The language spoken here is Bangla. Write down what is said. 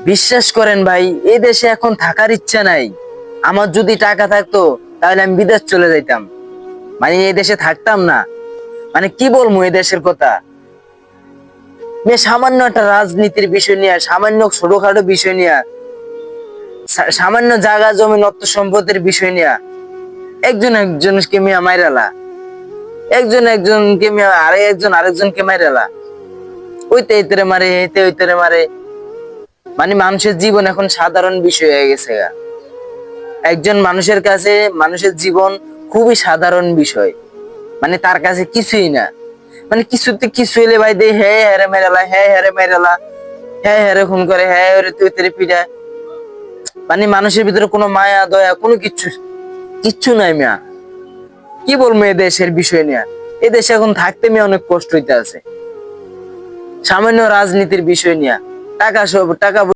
বিশ্বাস করেন ভাই, এই দেশে এখন থাকার ইচ্ছা নাই। আমার যদি টাকা থাকতো তাহলে আমি বিদেশ চলে যাইতাম, মানে এই দেশে থাকতাম না। মানে কি বলবো এই দেশের কথা। সামান্য একটা রাজনীতির বিষয় নিয়ে, সামান্য ছোটখাটো বিষয় নিয়ে, সামান্য জায়গা জমি অর্থ সম্পদের বিষয় নিয়ে একজন একজনকে মিয়া মাইরালা, একজন একজনকে মিয়া আরেকজনকে মাইরালা, ওইতে এইতরে মারে, এইতে ওইতরে মারে। মানে মানুষের জীবন এখন সাধারণ বিষয় হয়ে গেছে গা। একজন মানুষের কাছে মানুষের জীবন খুবই সাধারণ বিষয়, মানে তার কাছে কিছুই না। মানে কিছুতে কিছু হইলে ভাই দে হ্যাঁ হ্যারে মেরালা, হ্যাঁ হ্যারে মেরালা, হ্যাঁ হ্যারে খুন করে, হ্যাঁ হ্যারে তুই তেরে পিড়া। মানে মানুষের ভিতরে কোনো মায়া দয়া কোনো কিচ্ছু কিচ্ছু নাই মিয়া। কি বলবো এ দেশের বিষয় নিয়ে। এ দেশে এখন থাকতে মিয়া অনেক কষ্ট হইতে আছে, সামান্য রাজনীতির বিষয় নিয়ে। টাকা